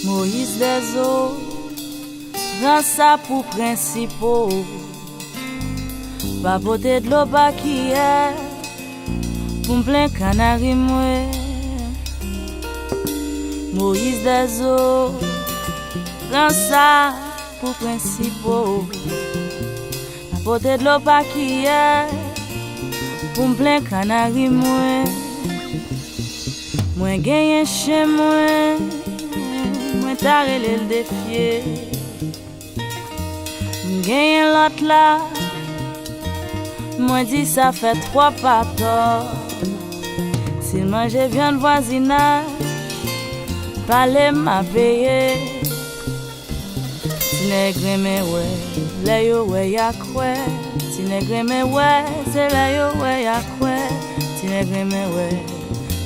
Moïse des eaux, prend ça pour principaux. Pas porter de l'eau pas qui est, pour plein canari moué. Moïse des eaux, prend ça pour principaux. Pas porter de l'eau pas qui est, pour plein canari moué. Moi gagne chez moi. T'as relé le défier. M'gagne l'autre là. Moi dis ça fait 3 pas tort. S'il mangeait viande voisinage, fallait m'a payer. Si nègre mais ouais, là yo ouais y'a quoi. Si nègre mais ouais, c'est là yo ouais y'a quoi. Si nègre mais ouais,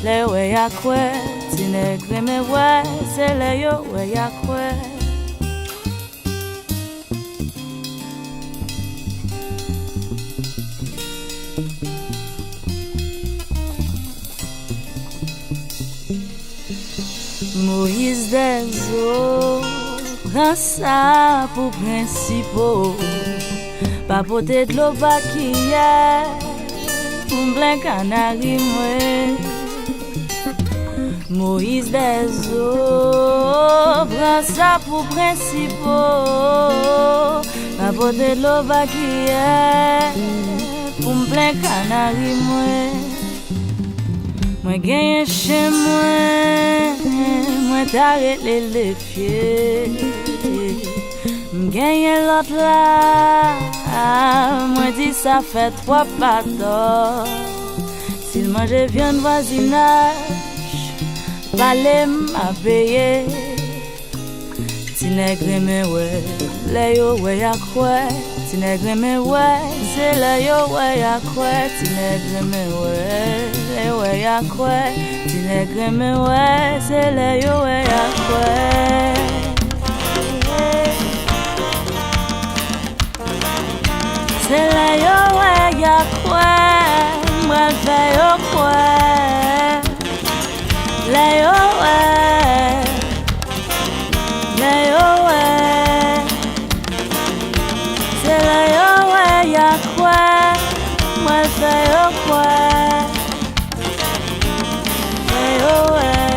là yo ouais y'a quoi. Si nègre mais ouais, c'est là yo ouais y'a quoi. Moïse des eaux, prend ça pour principaux. Pas porter de l'eau pas qui est, pour plein canari moué. Moïse des eaux, prend ça pour principaux. Pas porter de l'eau pas qui est, pour plein canari moué. Moi gagne chez moi t'arrête les pieds. M'gagne l'autre là, moi dis ça fait 3 pas d'or. S'il mange viande voisinage, fallait m'a payer. Si nègre mais ouais, là yo ouais y'a quoi. Si nègre mais ouais, c'est là yo ouais y'a quoi. Si nègre mais ouais, là ouais y'a quoi. Si nègre mais ouais, c'est là yo ouais y'a quoi. C'est là yo ouais y'a quoi. Moi fais yo quoi. Là yo ouais, là yo ouais. C'est là yo ouais y'a quoi. Moi fais yo quoi. Là yo ouais,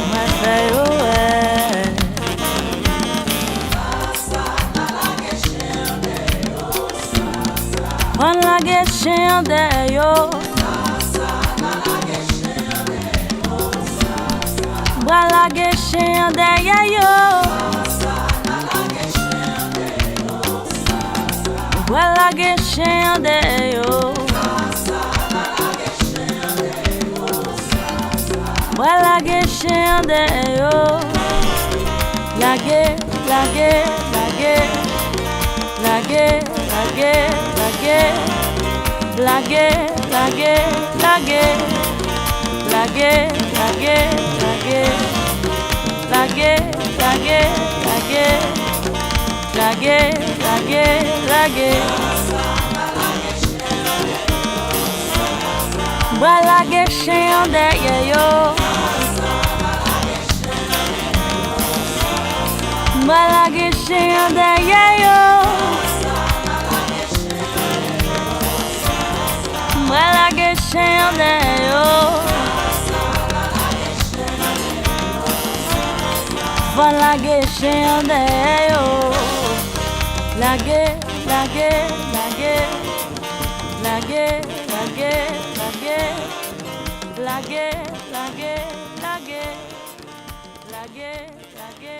moi fais yo ouais. On la guéchien de yo. Voilà guéchien de yo. Voilà guéchien de yo. Voilà guéchien de yo. La gué, la gué, la gué. La gué, la gué, la gué. La gué, la gué, la gué. La gué, la gué, la gué. La gué, la gué, la gué. La gué, la gué, la gué. Voilà guéchien de yo. Voilà guéchien de yo. Voilà guéchien de yo. Voilà guéchien de yo. La gué, la gué, la gué. La gué, la gué, la gué. La gué, la gué, la gué. La gué, la gué.